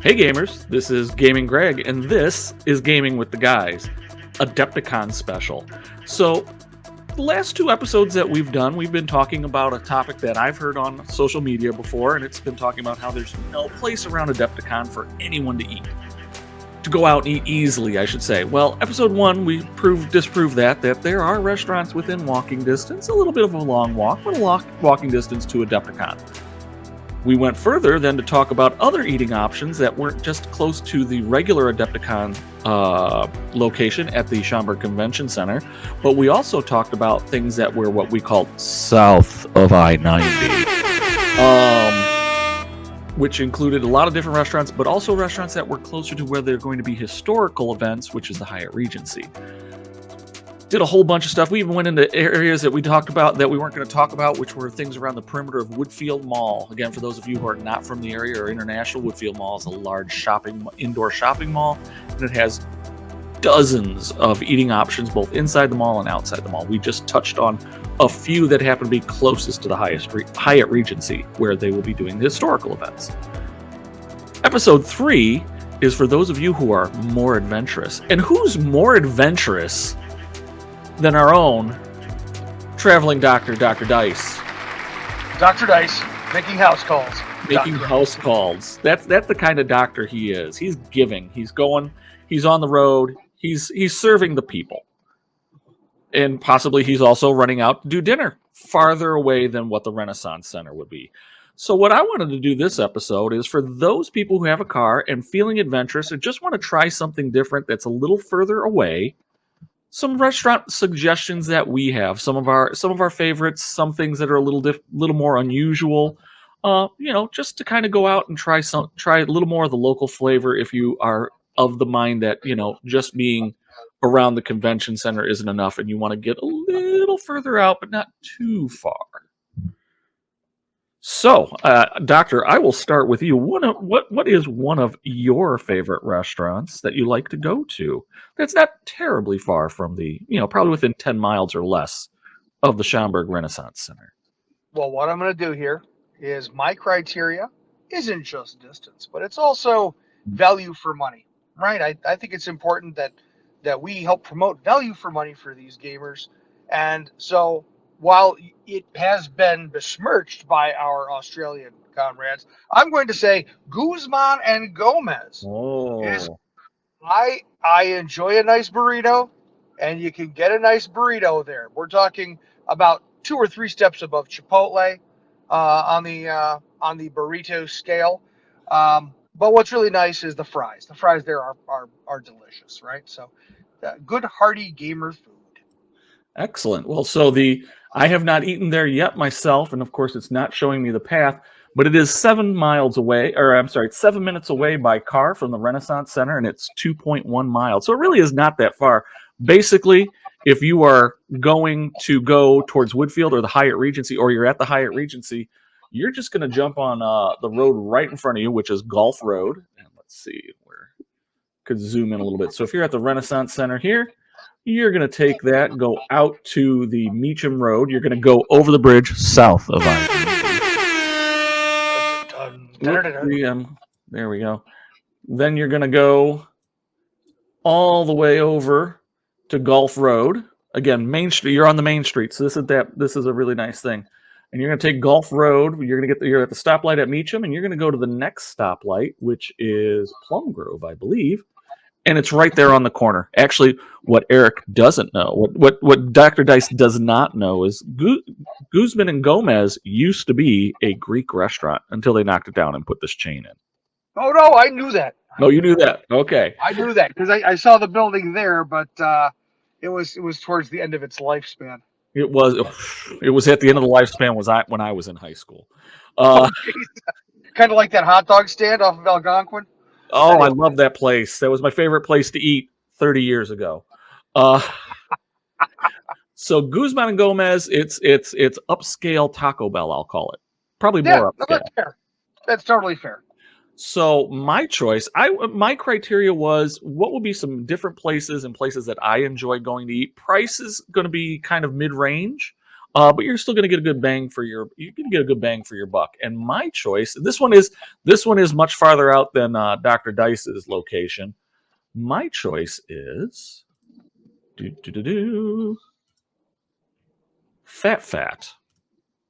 Hey gamers, this is Gaming Greg, and this is Gaming with the Guys, Adepticon special. So, the last two episodes that we've done, we've been talking about a topic that I've heard on social media before, and it's been talking about how there's no place around Adepticon for anyone to eat. To go out and eat easily, I should say. Well, episode 1, we disproved that there are restaurants within walking distance, a little bit of a long walk, but a walking distance to Adepticon. We went further then to talk about other eating options that weren't just close to the regular Adepticon location at the Schaumburg Convention Center, but we also talked about things that were what we called south of I-90, which included a lot of different restaurants, but also restaurants that were closer to where there are going to be historical events, which is the Hyatt Regency. Did a whole bunch of stuff. We even went into areas that we talked about that we weren't going to talk about, which were things around the perimeter of Woodfield Mall. Again, for those of you who are not from the area or international, Woodfield Mall is a large indoor shopping mall, and it has dozens of eating options both inside the mall and outside the mall. We just touched on a few that happen to be closest to the Hyatt Regency, where they will be doing the historical events. Episode 3 is for those of you who are more adventurous. And who's more adventurous than our own traveling doctor, Dr. Dice? Dr. Dice, making house calls. Making house calls. That's the kind of doctor he is. He's giving. He's going. He's on the road. He's serving the people. And possibly he's also running out to do dinner farther away than what the Renaissance Center would be. So what I wanted to do this episode is for those people who have a car and feeling adventurous and just want to try something different that's a little further away, some restaurant suggestions that we have, some of our favorites, some things that are a little more unusual, just to kind of go out and try a little more of the local flavor if you are of the mind that, just being around the convention center isn't enough and you want to get a little further out, but not too far. So, Doctor, I will start with you. What is one of your favorite restaurants that you like to go to that's not terribly far from the, probably within 10 miles or less of the Schaumburg Renaissance Center? Well, what I'm going to do here is my criteria isn't just distance, but it's also value for money, right? I think it's important that we help promote value for money for these gamers. And so while it has been besmirched by our Australian comrades, I'm going to say Guzman and Gomez. Oh. I enjoy a nice burrito, and you can get a nice burrito there. We're talking about 2 or 3 steps above Chipotle on the burrito scale. But what's really nice is the fries. The fries there are delicious, right? So good, hearty gamer food. Excellent. Well, I have not eaten there yet myself, and of course it's not showing me the path, but it is 7 minutes away by car from the Renaissance Center, and it's 2.1 miles. So it really is not that far. Basically, if you are going to go towards Woodfield or the Hyatt Regency, or you're at the Hyatt Regency, you're just going to jump on the road right in front of you, which is Gulf Road. And let's see, could zoom in a little bit. So if you're at the Renaissance Center here, you're going to take that, go out to the Meacham Road. You're going to go over the bridge south of I-90. There we go. Then you're going to go all the way over to Gulf Road. Again, Main Street. You're on the Main Street, so this is a really nice thing. And you're going to take Gulf Road. You're at the stoplight at Meacham, and you're going to go to the next stoplight, which is Plum Grove, I believe. And it's right there on the corner. Actually, what Eric doesn't know, what Dr. Dice does not know is Guzman and Gomez used to be a Greek restaurant until they knocked it down and put this chain in. Oh, no, I knew that. Oh, you knew that? Okay. I knew that because I saw the building there, but it was towards the end of its lifespan. It was at the end of the lifespan when I was in high school. Kind of like that hot dog stand off of Algonquin. Oh, I love that place. That was my favorite place to eat 30 years ago. So Guzman and Gomez, it's upscale Taco Bell, I'll call it. Probably more upscale. That's fair. That's totally fair. So my choice, my criteria was what would be some different places and places that I enjoy going to eat. Price is going to be kind of mid-range. but you're still going to get a good bang for your buck. And my choice, this one is much farther out than Dr. Dice's location. My choice is Fat.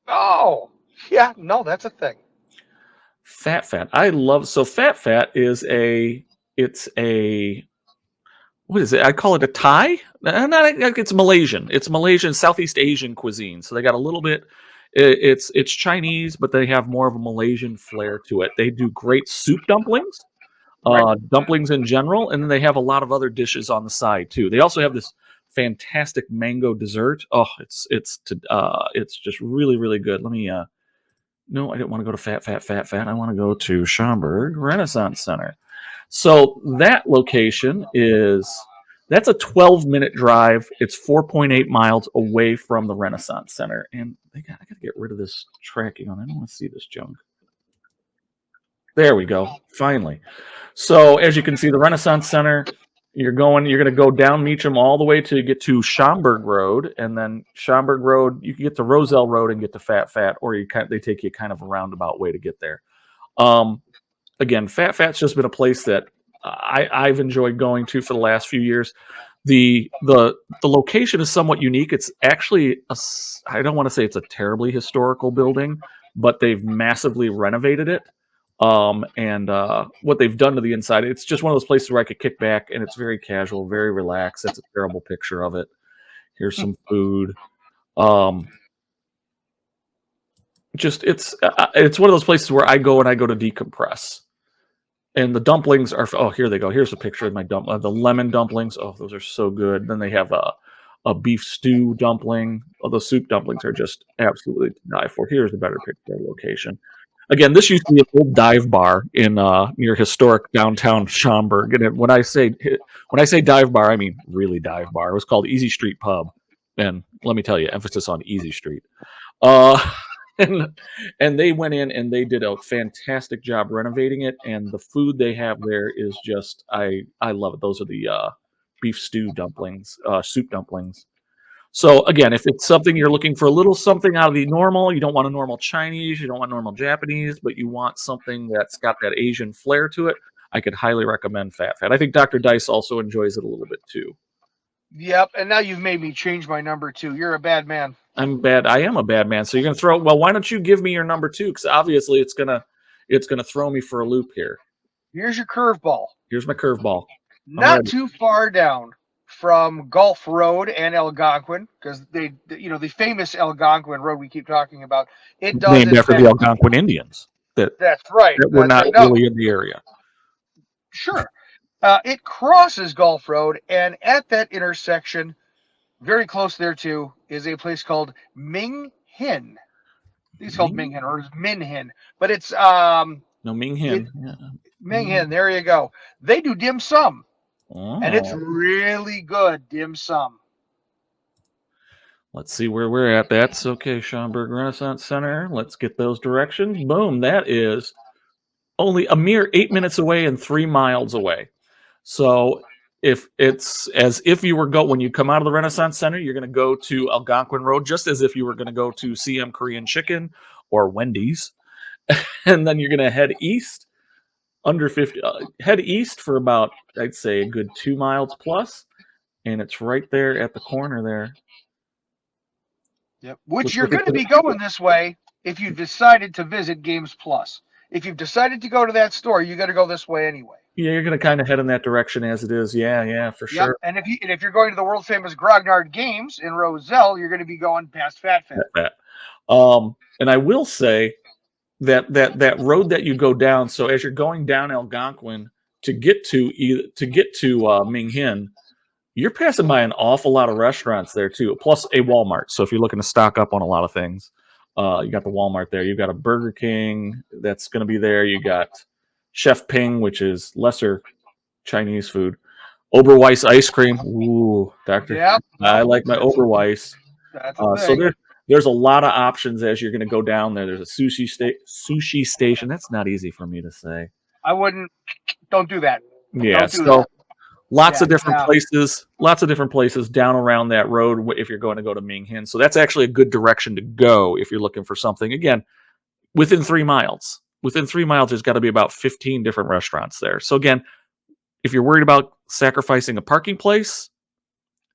Oh, yeah, no, that's a thing. Fat. I love Fat is it's a what is it? I call it a Thai. It's Malaysian. It's Malaysian, Southeast Asian cuisine. So they got a little bit. It's Chinese, but they have more of a Malaysian flair to it. They do great soup dumplings, Right. dumplings in general, and then they have a lot of other dishes on the side too. They also have this fantastic mango dessert. Oh, it's just really really good. Let me no, I didn't want to go to Fat. I want to go to Schaumburg Renaissance Center. So that location that's a 12-minute drive. It's 4.8 miles away from the Renaissance Center. And I got to get rid of this tracking on. I don't want to see this junk. There we go. Finally. So as you can see, the Renaissance Center, you're going to go down Meacham all the way to get to Schaumburg Road, and then Schaumburg Road, you can get to Roselle Road and get to Fat, or they take you kind of a roundabout way to get there. Again, Fat's just been a place that I've enjoyed going to for the last few years. The location is somewhat unique. It's actually I don't want to say it's a terribly historical building, but they've massively renovated it. And what they've done to the inside, it's just one of those places where I could kick back and it's very casual, very relaxed. That's a terrible picture of it. Here's some food. Just it's one of those places where I go to decompress. And the dumplings are here they go. Here's a picture of my the lemon dumplings. Oh, those are so good. Then they have a beef stew dumpling. Oh, those soup dumplings are just absolutely to die for. Here's a better picture of the location. Again, this used to be an old dive bar in near historic downtown Schaumburg. And when I say dive bar, I mean really dive bar. It was called Easy Street Pub, and let me tell you, emphasis on Easy Street. And they went in and they did a fantastic job renovating it, and the food they have there is just I love it. Those are the beef stew dumplings, soup dumplings. So again, if it's something you're looking for a little something out of the normal, you don't want a normal Chinese, you don't want normal Japanese, but you want something that's got that Asian flair to it, I could highly recommend Fat. I think Dr. Dice also enjoys it a little bit too. Yep, and now you've made me change my number 2. You're a bad man. I'm bad. I am a bad man. So you're gonna throw. Well, why don't you give me your number 2? Because obviously it's gonna throw me for a loop here. Here's your curveball. Here's my curveball. Not too far down from Gulf Road and Algonquin, because the famous Algonquin Road we keep talking about. It does named after the Algonquin Indians. That's right. That were not really in the area. Sure. It crosses Gulf Road, and at that intersection, very close there too, is a place called Ming Hin. It's called Ming Hin, or it's Min Hin, but it's Ming Hin. Ming Hin. There you go. They do dim sum, and it's really good dim sum. Let's see where we're at. That's okay. Schaumburg Renaissance Center. Let's get those directions. Boom. That is only a mere 8 minutes away and 3 miles away. So if it's as if you were when you come out of the Renaissance Center, you're going to go to Algonquin Road, just as if you were going to go to CM Korean Chicken or Wendy's, and then you're going to head east head east for about, I'd say, a good 2 miles plus, and it's right there at the corner there. Yep. Which you're going to be going this way if you've decided to visit Games Plus. If you've decided to go to that store, you got to go this way anyway. Yeah, you're going to kind of head in that direction as it is. Yeah, for sure. And if you're going to the world famous Grognard Games in Roselle, you're going to be going past Fat. And I will say that road that you go down. So as you're going down Algonquin to get to Ming Hin, you're passing by an awful lot of restaurants there too, plus a Walmart. So if you're looking to stock up on a lot of things, you got the Walmart there. You've got a Burger King that's going to be there. You got Chef Ping, which is lesser Chinese food. Oberweis ice cream. Ooh, doctor. Yep. I like my Oberweis. So there's a lot of options as you're going to go down there. There's a sushi station. That's not easy for me to say. I wouldn't. Don't do that. Yeah. So Lots of different places. Lots of different places down around that road if you're going to go to Ming Hin. So that's actually a good direction to go if you're looking for something. Again, within 3 miles. Within 3 miles, there's got to be about 15 different restaurants there. So again, if you're worried about sacrificing a parking place,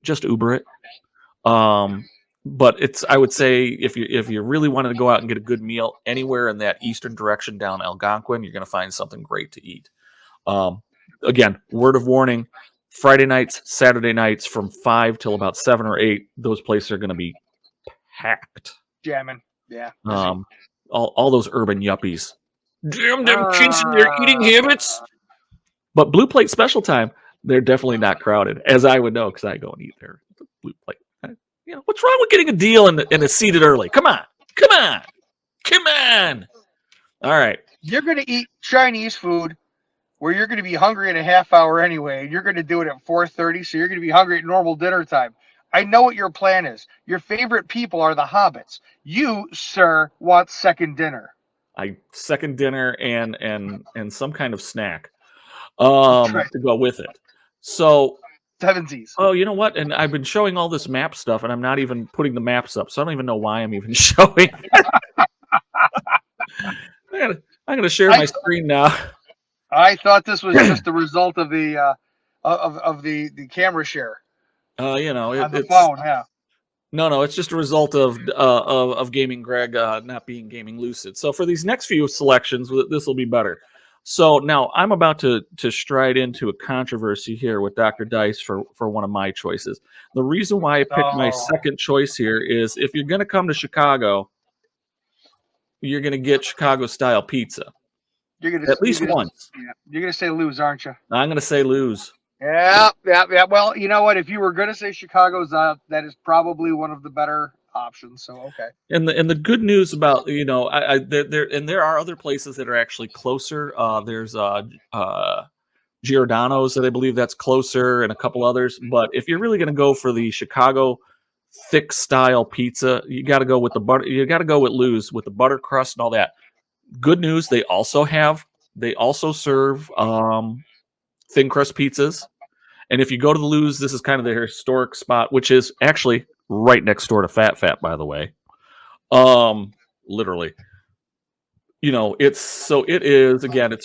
just Uber it. But I would say if you really wanted to go out and get a good meal anywhere in that eastern direction down Algonquin, you're going to find something great to eat. Again, word of warning: Friday nights, Saturday nights from 5 till about 7 or 8, those places are going to be packed. Jamming, yeah. All those urban yuppies. Damn them kids and their eating habits. But Blue Plate Special Time, they're definitely not crowded, as I would know because I go and eat there. Blue Plate. What's wrong with getting a deal and it's seated early? Come on. All right. You're going to eat Chinese food where you're going to be hungry in a half hour anyway, and you're going to do it at 4:30, so you're going to be hungry at normal dinner time. I know what your plan is. Your favorite people are the hobbits. You, sir, want second dinner. Second dinner and some kind of snack to go with it. So Sevensies. Oh, you know what? And I've been showing all this map stuff, and I'm not even putting the maps up, so I don't even know why I'm even showing. I'm going to share my screen now. I thought this was just the result of the the camera share. On the phone, yeah. No, it's just a result of Gaming Greg not being Gaming Lucid. So for these next few selections, this will be better. So now I'm about to stride into a controversy here with Dr. Dice for one of my choices. The reason why I picked my second choice here is if you're going to come to Chicago, you're going to get Chicago-style pizza. At least once. Yeah. You're going to say lose, aren't you? I'm going to say lose. Yeah. Well, you know what? If you were going to say Chicago's that is probably one of the better options. So okay. And the good news about there are other places that are actually closer. There's Giordano's that I believe that's closer, and a couple others. But if you're really going to go for the Chicago thick style pizza, you got to go with the butter. You got to go with Lou's with the butter crust and all that. Good news, they also serve thin crust pizzas. And if you go to the Lou's, this is kind of their historic spot, which is actually right next door to Fat, by the way. Literally. It's about a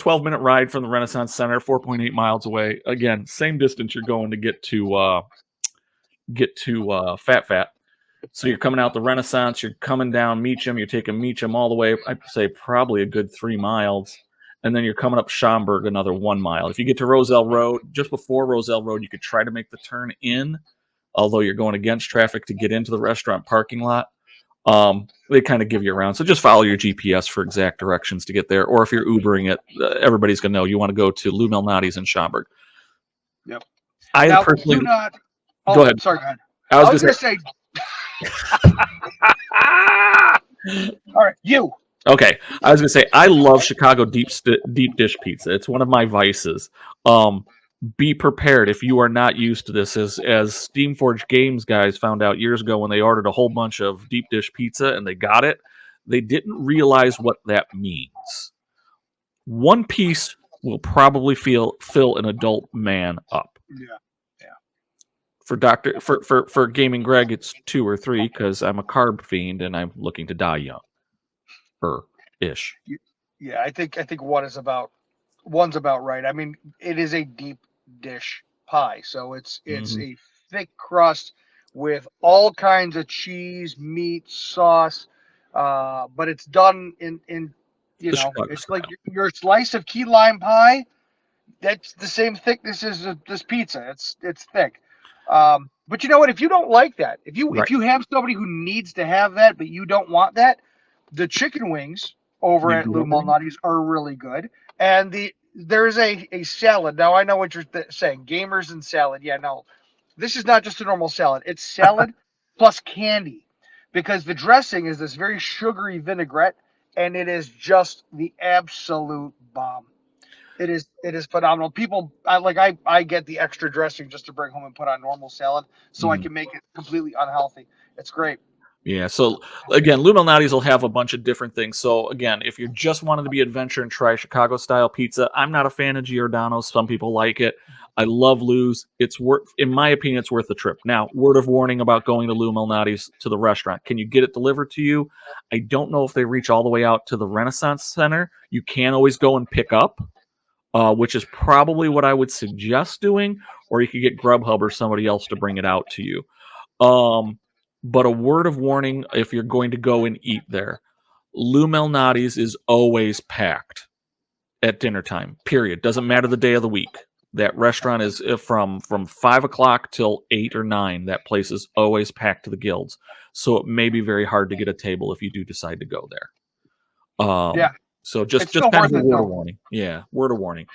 12-minute ride from the Renaissance Center, 4.8 miles away. Again, same distance you're going to get to Fat. So you're coming out the Renaissance, you're coming down Meacham, you're taking Meacham all the way, I'd say probably a good 3 miles. And then you're coming up Schaumburg another 1 mile. If you get to Roselle Road, just before Roselle Road, you could try to make the turn in, although you're going against traffic to get into the restaurant parking lot. They kind of give you around. So just follow your GPS for exact directions to get there. Or if you're Ubering it, everybody's going to know you want to go to Lou Malnati's in Schaumburg. Yep. I personally... Go ahead. Sorry, go ahead. I was going to say... All right, you. Okay, I was going to say, I love Chicago deep dish pizza. It's one of my vices. Be prepared if you are not used to this. As Steamforged Games guys found out years ago when they ordered a whole bunch of deep dish pizza and they got it, they didn't realize what that means. One piece will probably fill an adult man up. Yeah. For Gaming Greg, it's 2 or 3 because I'm a carb fiend and I'm looking to die young. Ish. Yeah, I think one's about right. I mean, it is a deep dish pie, so it's a thick crust with all kinds of cheese, meat, sauce, but it's done in it's like your slice of key lime pie. That's the same thickness as this pizza. It's thick. But you know what? If you don't like that, if you have somebody who needs to have that, but you don't want that, the chicken wings over at Lou Malnati's are really good. And there's a salad. Now I know what you're saying, gamers and salad. Yeah, no, this is not just a normal salad. It's salad plus candy, because the dressing is this very sugary vinaigrette, and it is just the absolute bomb. It is phenomenal. People, I get the extra dressing just to bring home and put on normal salad, so I can make it completely unhealthy. It's great. Yeah. So again, Lou Malnati's will have a bunch of different things. So again, if you're just wanting to be adventure and try Chicago style pizza, I'm not a fan of Giordano's. Some people like it. I love Lou's. It's worth, in my opinion, it's worth the trip. Now, word of warning about going to Lou Malnati's to the restaurant. Can you get it delivered to you? I don't know if they reach all the way out to the Renaissance Center. You can always go and pick up, which is probably what I would suggest doing, or you could get Grubhub or somebody else to bring it out to you. But a word of warning if you're going to go and eat there. Lou Malnati's is always packed at dinner time. Period. Doesn't matter the day of the week. That restaurant is from 5 o'clock till 8 or 9. That place is always packed to the gills. So it may be very hard to get a table if you do decide to go there. Yeah, So it's just still kind of worth a it word though. of warning. Yeah, word of warning.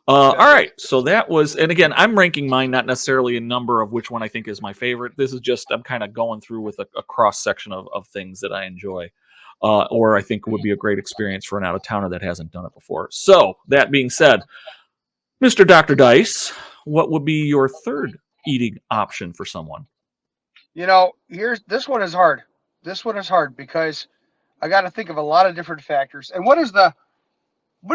All right. So that was, and again, I'm ranking mine not necessarily a number of which one I think is my favorite. This is just, I'm kind of going through with a cross section of things that I enjoy, or I think would be a great experience for an out of towner that hasn't done it before. So that being said, Mr. Dr. Dice, what would be your third eating option for someone? You know, here's this one is hard. This one is hard because I got to think of a lot of different factors. And what is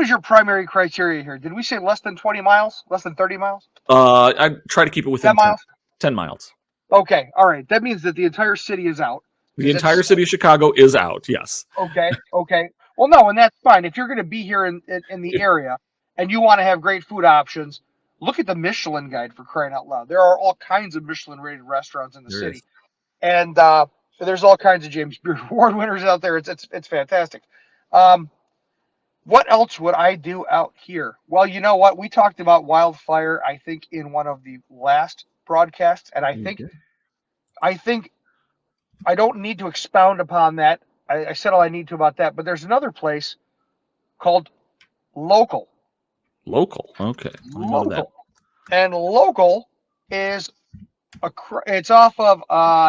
your primary criteria here? Did we say less than 20 miles? Less than 30 miles? I try to keep it 10 within miles? 10 miles. Okay, all right. That means that the entire city is out The because entire it's city of Chicago is out. Yes. okay. Okay. Well, no, and that's fine. If you're going to be here in the If area and you want to have great food options, look at the Michelin Guide for crying out loud. There are all kinds of Michelin rated restaurants in the there is. city, and there's all kinds of James Beard Award winners out there. It's fantastic. Um, what else would I do out here? Well, you know what? We talked about wildfire, I think, in one of the last broadcasts, and You did. I think I don't need to expound upon that. I said all I need to about that, but there's another place called Local. Local. Okay. Let me go to that. Local, and Local is it's off of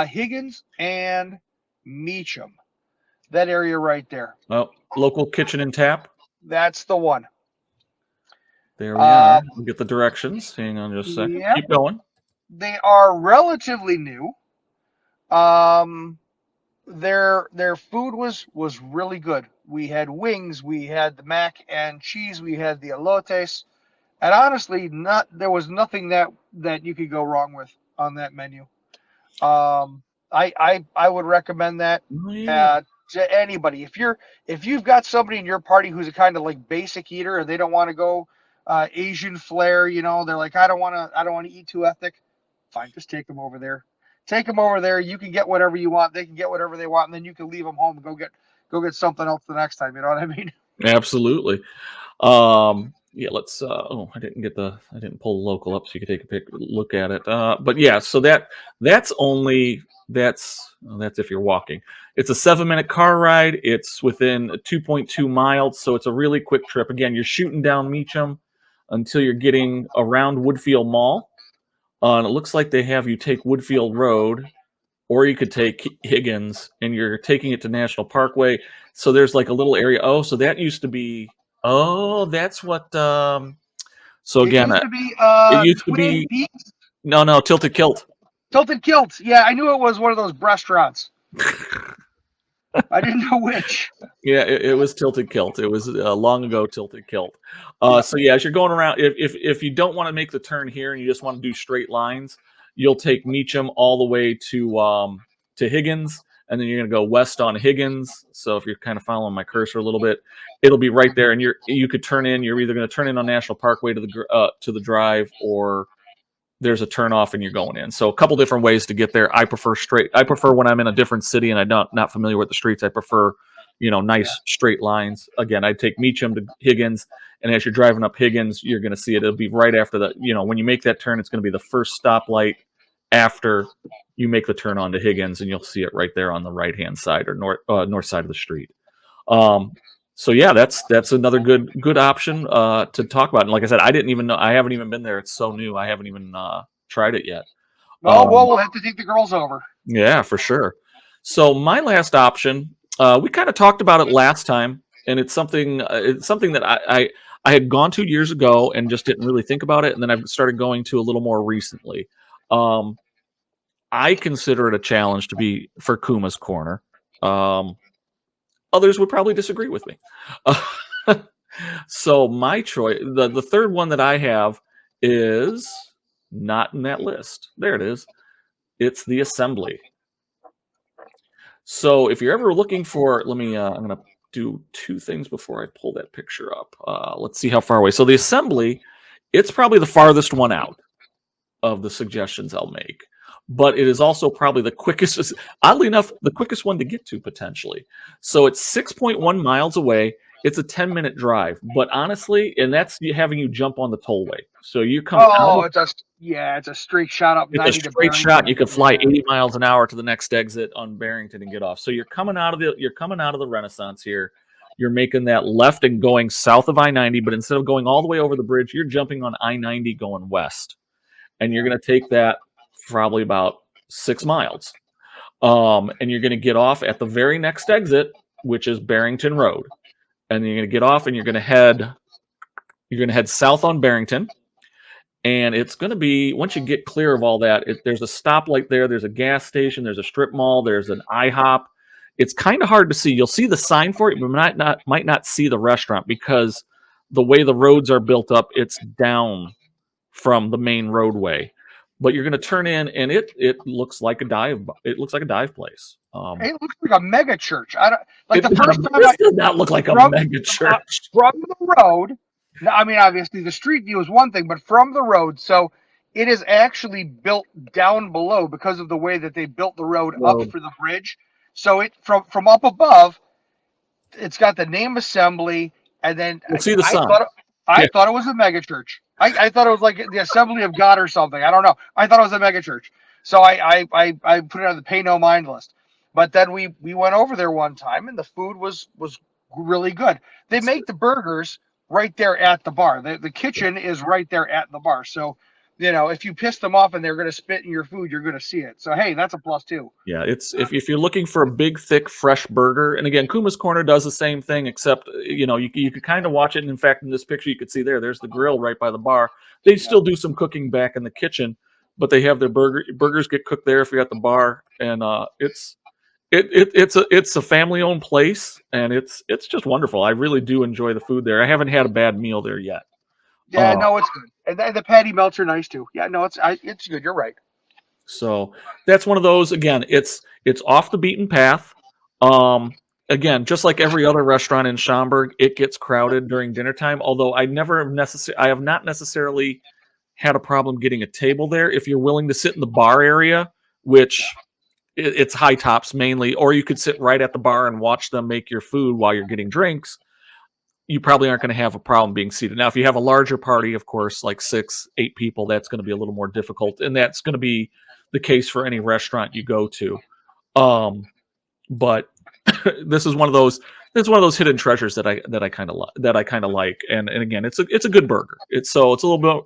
Higgins and Meacham. That area right there. Oh, local kitchen and tap. That's the one. There we are. Um, We'll get the directions. Hang on just a second. yep, Keep going. they are relatively new. Um, their food was really good. We had wings, we had the mac and cheese, we had the elotes, and honestly, not there was nothing that you could go wrong with on that menu. I would recommend that Oh yeah. to anybody. If you've got somebody in your party who's a kind of like basic eater and they don't want to go Asian flair, you know, they're like I don't want to eat too ethnic. Fine, just take them over there. Take them over there. You can get whatever you want. They can get whatever they want, and then you can leave them home and go get something else the next time. You know what I mean? Absolutely. Yeah, let's oh, I didn't pull the local up so you could take a look at it. But yeah, so that's only that's if you're walking. It's a 7-minute car ride. It's within 2.2 miles, so it's a really quick trip. Again, you're shooting down Meacham until you're getting around Woodfield Mall. And it looks like they have you take Woodfield Road, or you could take Higgins, and you're taking it to National Parkway. So there's like a little area. Oh, so that used to be. Oh, that's what. So It again, used to be it used to Twin be Peaks no Tilted Kilt. Tilted Kilts. Yeah, I knew it was one of those restaurants. I didn't know which. Yeah, it was Tilted Kilt. It was long ago Tilted Kilt. Yeah. So yeah, as you're going around, if you don't want to make the turn here and you just want to do straight lines, you'll take Meacham all the way to Higgins, and then you're going to go west on Higgins. So if you're kind of following my cursor a little bit, it'll be right there, and you could turn in. You're either going to turn in on National Parkway to the drive, or there's a turn off and you're going in. So a couple different ways to get there. I prefer straight. I prefer when I'm in a different city and I'm not familiar with the streets. I prefer, Yeah. nice straight lines. Again, I take Meacham to Higgins, and as you're driving up Higgins, you're going to see it. It'll be right after the, when you make that turn, it's going to be the first stoplight after you make the turn onto Higgins, and you'll see it right there on the right hand side or north side of the street. So yeah, that's another good option to talk about. And like I said, I didn't even know. I haven't even been there. It's so new. I haven't even tried it yet. Oh well, Um, we'll have to take the girls over. yeah, for sure. So my last option, we kind of talked about it last time, and it's something that I had gone to years ago and just didn't really think about it, and then I've started going to a little more recently. Um, I consider it a challenge to be for Kuma's Corner. Others would probably disagree with me. So my choice, the third one that I have is not in that list. There it is. It's the assembly. So if you're ever looking for, let me, I'm going to do two things before I pull that picture up. Let's see how far away. So the assembly, it's probably the farthest one out of the suggestions I'll make. But it is also probably the quickest, oddly enough, the quickest one to get to potentially. So it's 6.1 miles away. It's a 10-minute drive. But honestly, and that's having you jump on the tollway. So you come out of, it's a straight shot up it's a 90 to straight Barrington. shot. You can fly 80 miles an hour to the next exit on Barrington and get off. So you're coming out of the Renaissance here. You're making that left and going south of I-90, but instead of going all the way over the bridge, you're jumping on I-90 going west. And you're going to take that probably about 6 miles. And you're going to get off at the very next exit, which is Barrington Road. And you're going to get off and you're going to head south on Barrington. And it's going to be, once you get clear of all that, there's a stoplight there, there's a gas station, there's a strip mall, there's an IHOP. It's kind of hard to see. You'll see the sign for it, but might not see the restaurant because the way the roads are built up, it's down from the main roadway. But you're going to turn in, and it looks like a dive. It looks like a dive place. It looks like a mega church. I don't like the first time. This does not look like a mega church from the road. Now, I mean, obviously the street view is one thing, but from the road, so it is actually built down below because of the way that they built the road up for the bridge. So it from up above, it's got the name assembly, and then see the sign. I thought it was a mega church. I thought it was like the Assembly of God or something. I don't know. I thought it was a mega church. So I put it on the pay no mind list. But then we went over there one time, and the food was really good. They make the burgers right there at the bar. The kitchen is right there at the bar. So, if you piss them off and they're going to spit in your food, you're going to see it. So, hey, that's a plus too. Yeah, it's if you're looking for a big, thick, fresh burger, and again, Kuma's Corner does the same thing, except you could kind of watch it. And in fact, in this picture, you could see there's the grill right by the bar. They still do some cooking back in the kitchen, but they have their burgers get cooked there if you're at the bar, and it's a family-owned place, and it's just wonderful. I really do enjoy the food there. I haven't had a bad meal there yet. Yeah, no, it's good, and the patty melts are nice too. Yeah, no, it's good. You're right. So that's one of those. Again, it's off the beaten path. Again, just like every other restaurant in Schaumburg, it gets crowded during dinner time. Although I have not necessarily had a problem getting a table there. If you're willing to sit in the bar area, which it's high tops mainly, or you could sit right at the bar and watch them make your food while you're getting drinks. You probably aren't going to have a problem being seated. Now, if you have a larger party, of course, like 6, 8 people, that's going to be a little more difficult, and that's going to be the case for any restaurant you go to. But this is one of those. It's one of those hidden treasures that I kind of like. And again, it's a good burger. It's a little bit.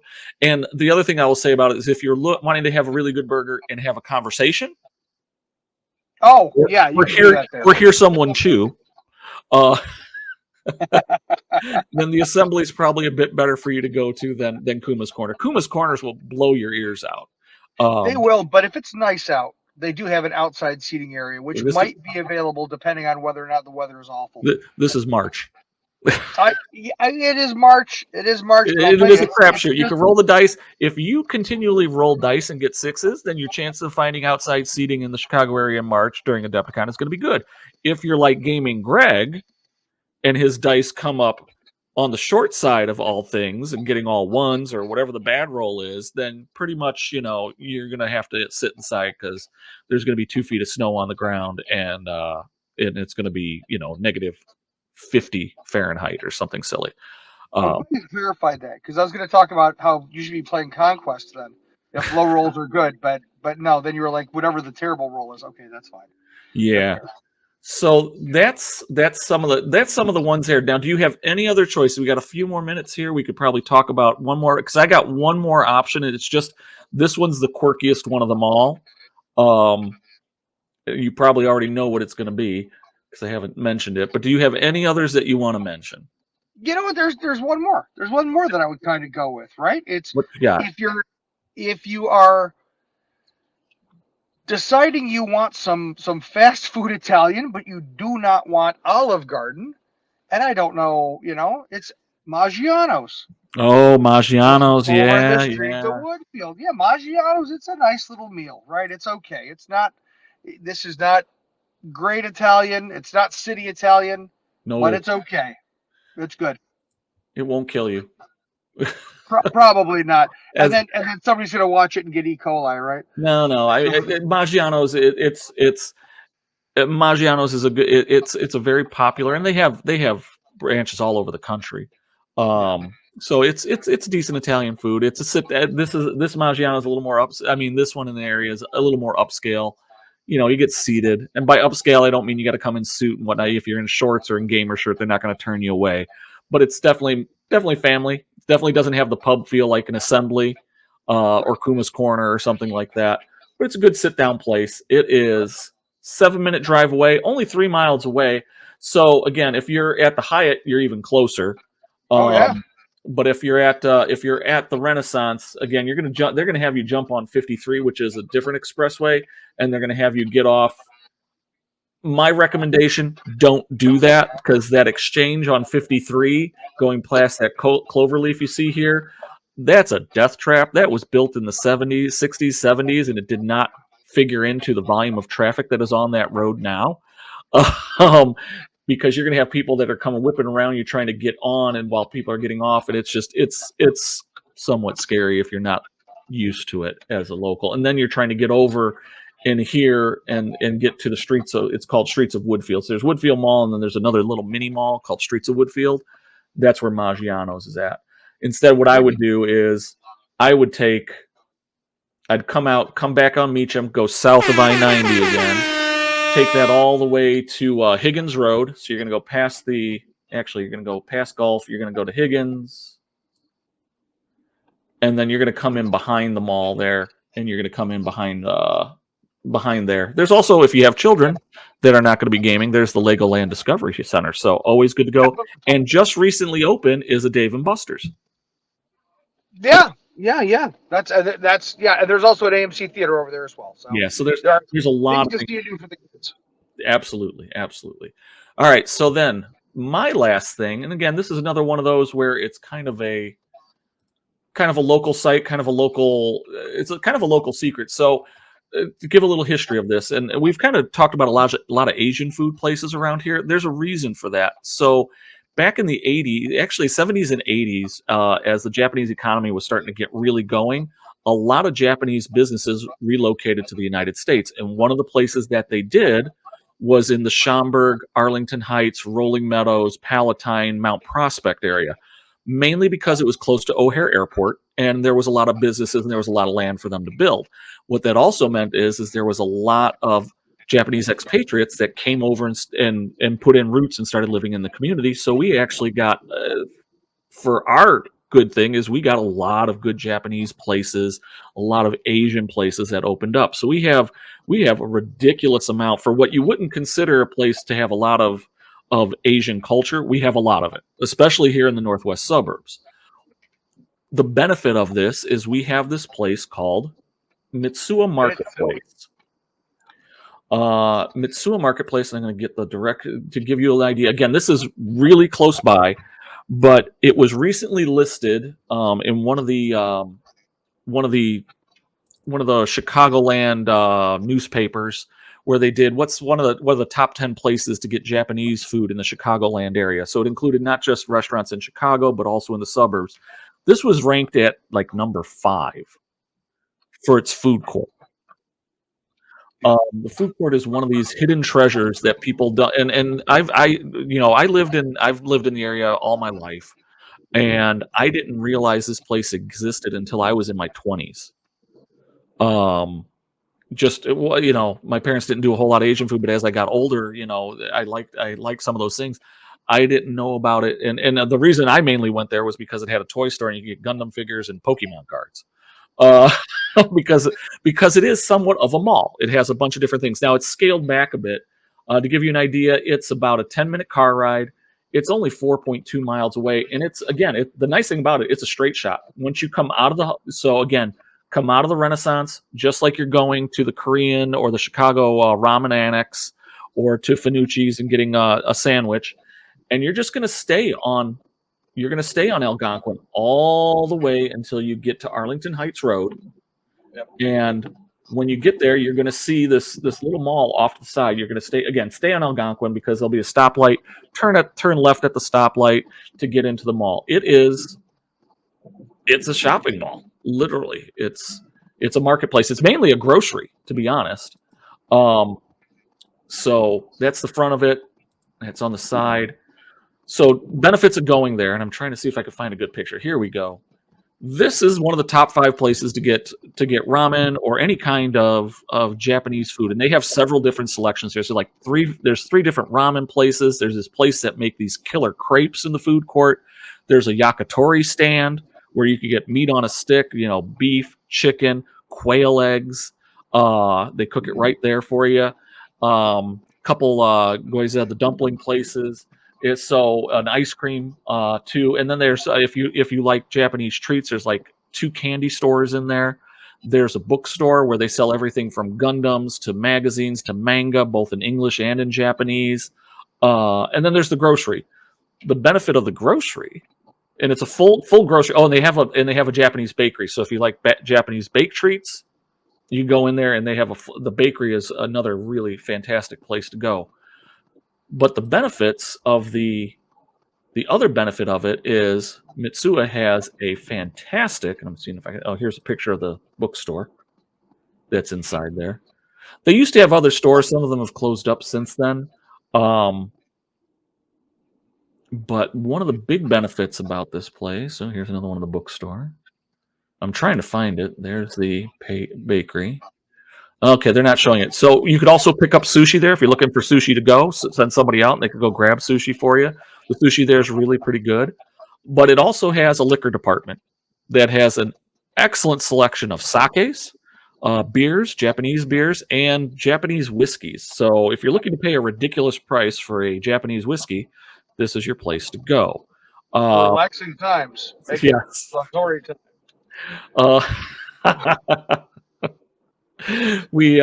And the other thing I will say about it is if you're wanting to have a really good burger and have a conversation. Oh yeah, we're here. Someone chew. Then the assembly is probably a bit better for you to go to than Kuma's Corner. Kuma's Corners will blow your ears out. They will, but if it's nice out, they do have an outside seating area, which might be available depending on whether or not the weather is awful. This is March. It is March. It is March. It is a crapshoot. You can roll the dice. If you continually roll dice and get 6s, then your chance of finding outside seating in the Chicago area in March during Adepticon is going to be good. If you're like Gaming Greg and his dice come up on the short side of all things and getting all 1s or whatever the bad roll is, then pretty much, you're going to have to sit inside because there's going to be 2 feet of snow on the ground and it's going to be, negative 50 Fahrenheit or something silly. Let me verify that because I was going to talk about how you should be playing Conquest then. If low rolls are good, but no, then you were like, whatever the terrible roll is, okay, that's fine. Yeah. So that's some of the ones there. Now, do you have any other choices? We got a few more minutes here. We could probably talk about one more because I got one more option, and it's just this one's the quirkiest one of them all. You probably already know what it's going to be because I haven't mentioned it. But do you have any others that you want to mention? You know what? There's one more. There's one more that I would kind of go with. Right? It's if you are deciding you want some fast food Italian, but you do not want Olive Garden, and I don't know, it's Maggiano's. Oh, Just Maggiano's, over the yeah, street to yeah. Woodfield. Yeah, Maggiano's, it's a nice little meal, right? It's okay. This is not great Italian. It's not city Italian, but No, it's okay. It's good. it won't kill you. Probably not. And As then somebody's gonna watch it and get E. coli, right? no, Maggiano's. It's Maggiano's is a good. It's a very popular, and they have branches all over the country. So it's decent Italian food. It's a sit. This Maggiano's a little more up. I mean, this one in the area is a little more upscale. You get seated, and by upscale, I don't mean you got to come in suit and whatnot. If you're in shorts or in gamer shirt, they're not going to turn you away. But it's definitely family. It definitely doesn't have the pub feel like an Assembly or Kuma's Corner or something like that. But it's a good sit down place. It is 7-minute drive away, only 3 miles away. So again, if you're at the Hyatt, you're even closer. Oh yeah. But if you're at the Renaissance, again, you're gonna jump. They're gonna have you jump on 53, which is a different expressway, and they're gonna have you get off. My recommendation: don't do that, because that exchange on 53 going past that cloverleaf you see here, that's a death trap. That was built in the 70s, 60s, 70s, and it did not figure into the volume of traffic that is on that road now. Um, because you're going to have people that are coming whipping around you trying to get on, and while people are getting off, and it's somewhat scary if you're not used to it as a local. And then you're trying to get over in here and get to the streets. So it's called Streets of Woodfield. So there's Woodfield Mall, and then there's another little mini mall called Streets of Woodfield. That's where Maggiano's is at. Instead, what I would do is I'd come back on Meacham, go south of I-90 again, take that all the way to Higgins Road. So you're going to go past you're going to go past Gulf. You're going to go to Higgins. And then you're going to come in behind the mall there. And you're going to come in behind there. There's also, if you have children that are not going to be gaming, there's the Legoland Discovery Center. So always good to go. And just recently open is a Dave & Buster's. Yeah. That's yeah. And there's also an AMC theater over there as well. So yeah, so there's a lot of things to do for the kids. Absolutely. All right, so then my last thing, and again, this is another one of those where it's kind of a local site, it's a kind of a local secret. So to give a little history of this, and we've kind of talked about a lot of Asian food places around here. There's a reason for that. So back in the 80s, actually 70s and 80s, as the Japanese economy was starting to get really going, a lot of Japanese businesses relocated to the United States. And one of the places that they did was in the Schaumburg, Arlington Heights, Rolling Meadows, Palatine, Mount Prospect area, mainly because it was close to O'Hare Airport, and there was a lot of businesses and there was a lot of land for them to build. What that also meant is there was a lot of Japanese expatriates that came over and put in roots and started living in the community. So we actually got, for our good thing, is we got a lot of good Japanese places, a lot of Asian places that opened up. So we have a ridiculous amount for what you wouldn't consider a place to have a lot of Asian culture. We have a lot of it, especially here in the northwest suburbs. The benefit of this is we have this place called Mitsuya Marketplace. Mitsuya Marketplace, and I'm going to get the direct to give you an idea. Again, this is really close by, but it was recently listed in one of the Chicagoland newspapers, where they did what's one of the top 10 places to get Japanese food in the Chicagoland area. So it included not just restaurants in Chicago, but also in the suburbs. This was ranked at like number 5 for its food court. The food court is one of these hidden treasures that people don't. And I've lived in the area all my life, and I didn't realize this place existed until I was in my 20s. My parents didn't do a whole lot of Asian food, but as I got older, I liked some of those things. I didn't know about it, and the reason I mainly went there was because it had a toy store and you could get Gundam figures and Pokemon cards. Because it is somewhat of a mall. It has a bunch of different things. Now it's scaled back a bit. To give you an idea, it's about a 10-minute car ride. It's only 4.2 miles away, and it's the nice thing about it, it's a straight shot. Once you come out of so again, come out of the Renaissance, just like you're going to the Korean or the Chicago ramen annex or to Fanucci's and getting a sandwich, and you're just going to stay on. You're going to stay on Algonquin all the way until you get to Arlington Heights Road, Yep. and when you get there, you're going to see this little mall off to the side. You're going to stay on Algonquin because there'll be a stoplight. Turn left at the stoplight to get into the mall. It's a shopping mall, literally. It's a marketplace. It's mainly a grocery, to be honest. So that's the front of it. It's on the side. So benefits of going there, and I'm trying to see if I can find a good picture. Here we go. This is one of the top 5 places to get ramen or any kind of Japanese food, and they have several different selections here. So there's 3 different ramen places. There's this place that make these killer crepes in the food court. There's a yakitori stand where you can get meat on a stick, beef, chicken, quail eggs. They cook it right there for you. Couple GwtG, the dumpling places. So an ice cream too, and then there's if you like Japanese treats, there's like 2 candy stores in there. There's a bookstore where they sell everything from Gundams to magazines to manga, both in English and in Japanese. And then there's the grocery. The benefit of the grocery, and it's a full grocery. Oh, and they have a Japanese bakery. So if you like Japanese baked treats, you go in there, and they have the bakery is another really fantastic place to go. But the benefits of the other benefit of it is Mitsuya has a fantastic, and I'm seeing if I can, here's a picture of the bookstore that's inside there. They used to have other stores. Some of them have closed up since then. But one of the big benefits about this place, so here's another one of the bookstore. I'm trying to find it. There's the bakery. Okay, they're not showing it. So you could also pick up sushi there if you're looking for sushi to go. Send somebody out and they could go grab sushi for you. The sushi there is really pretty good. But it also has a liquor department that has an excellent selection of sakes, beers, Japanese beers, and Japanese whiskeys. So if you're looking to pay a ridiculous price for a Japanese whiskey, this is your place to go. Relaxing times. Yes. Luxury time. We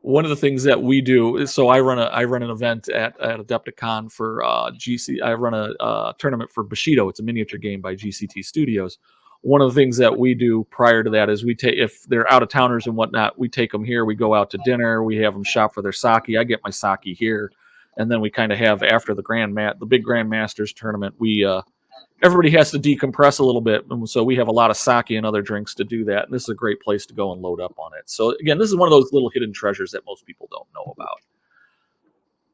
one of the things that we do is, so I run an event at Adepticon for GC. I run a tournament for Bushido. It's a miniature game by GCT Studios. One of the things that we do prior to that is we take, if they're out of towners and whatnot, we take them here. We go out to dinner. We have them shop for their sake. I get my sake here, and then we kind of have, after the big Grandmasters tournament, everybody has to decompress a little bit, and so we have a lot of sake and other drinks to do that. And this is a great place to go and load up on it. So again, this is one of those little hidden treasures that most people don't know about.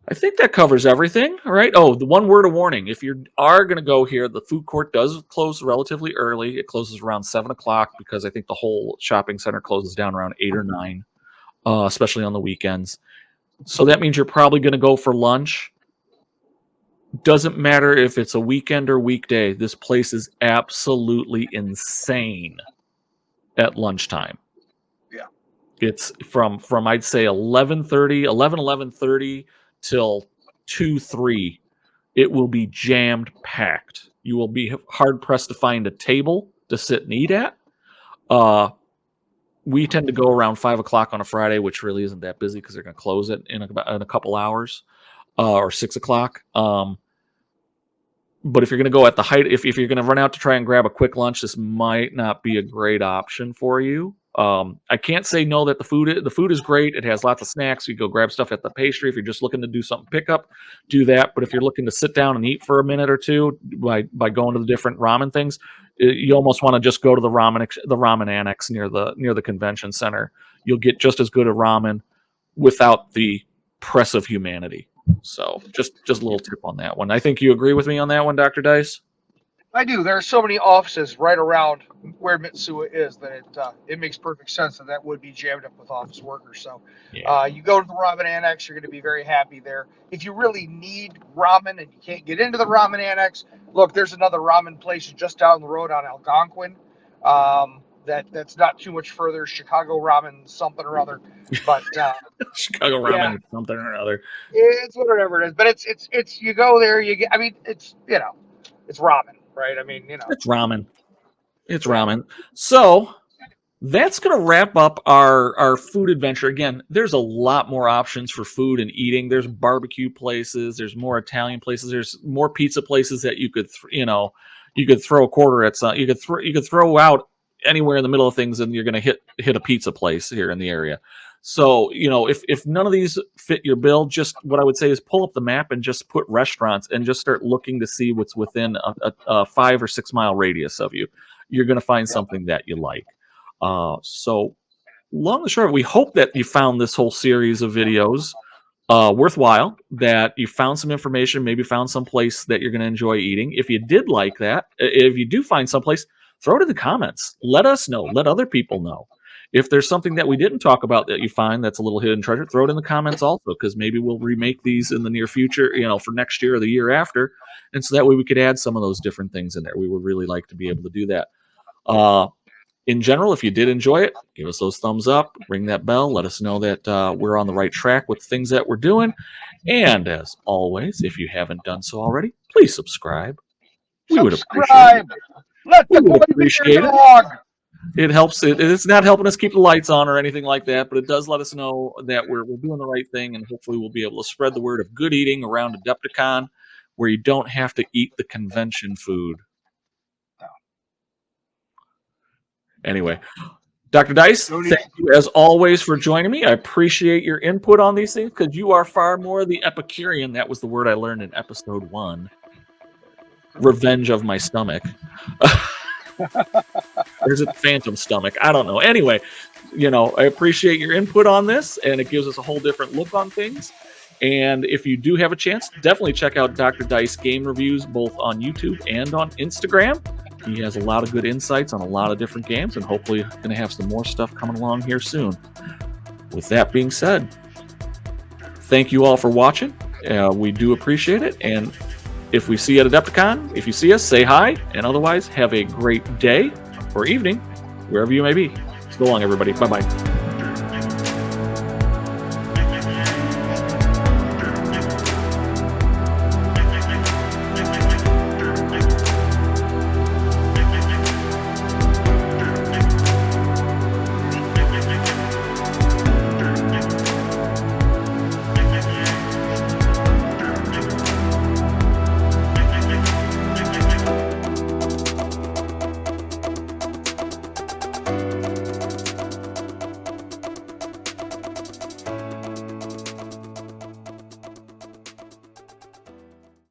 I think that covers everything. All right. Oh, the one word of warning: if you are going to go here, the food court does close relatively early. It closes around 7:00 because I think the whole shopping center closes down around 8 or 9, especially on the weekends. So that means you're probably going to go for lunch. Doesn't matter if it's a weekend or weekday. This place is absolutely insane at lunchtime. Yeah. It's from I'd say 11:30 till 2, 3. It will be jammed packed. You will be hard pressed to find a table to sit and eat at. We tend to go around 5:00 on a Friday, which really isn't that busy because they're going to close it in a couple hours, or 6:00. But if you're going to go at the height, if you're going to run out to try and grab a quick lunch, this might not be a great option for you. I can't say no that the food is great. It has lots of snacks. You go grab stuff at the pastry. If you're just looking to do something pickup, do that. But if you're looking to sit down and eat for a minute or two by going to the different ramen things, you almost want to just go to the ramen annex near the convention center. You'll get just as good a ramen without the press of humanity. So just a little tip on that one. I think you agree with me on that one, Dr. Dice? I do. There are so many offices right around where Mitsuya is that it makes perfect sense that would be jammed up with office workers. So Yeah. you go to the ramen annex, you're going to be very happy there. If you really need ramen and you can't get into the ramen annex, look, there's another ramen place just down the road on Algonquin. That's not too much further. Chicago ramen something or other, but Chicago ramen something or other. It's whatever it is, but it's you go there, you get. I mean, it's ramen, right? I mean, It's ramen. It's ramen. So that's going to wrap up our food adventure. Again, there's a lot more options for food and eating. There's barbecue places, there's more Italian places, there's more pizza places that you could you could throw a quarter at some, you could throw out anywhere in the middle of things, and you're going to hit a pizza place here in the area. So, if none of these fit your bill, just what I would say is pull up the map and just put restaurants and just start looking to see what's within a 5 or 6 mile radius of you. You're going to find something that you like. So long and short, we hope that you found this whole series of videos worthwhile, that you found some information, maybe found some place that you're going to enjoy eating. If you did like that, if you do find someplace, throw it in the comments. Let us know. Let other people know. If there's something that we didn't talk about that you find that's a little hidden treasure, throw it in the comments also, because maybe we'll remake these in the near future, for next year or the year after. And so that way we could add some of those different things in there. We would really like to be able to do that. In general, if you did enjoy it, give us those thumbs up, ring that bell, let us know that we're on the right track with things that we're doing. And as always, if you haven't done so already, please subscribe. We would appreciate it. Let the boy be your dog. It helps. It's not helping us keep the lights on or anything like that, but it does let us know that we're doing the right thing, and hopefully we'll be able to spread the word of good eating around Adepticon, where you don't have to eat the convention food. Anyway, Dr. Dice, thank you as always for joining me. I appreciate your input on these things, because you are far more the Epicurean. That was the word I learned in episode 1. Revenge of my stomach. Or is it phantom stomach? I don't know. Anyway, I appreciate your input on this, and it gives us a whole different look on things. And if you do have a chance, definitely check out Dr. Dice game reviews, both on YouTube and on Instagram. He has a lot of good insights on a lot of different games, and hopefully going to have some more stuff coming along here soon. With that being said, thank you all for watching. We do appreciate it. And if we see you at Adepticon, if you see us, say hi. And otherwise, have a great day or evening, wherever you may be. So long, everybody. Bye-bye.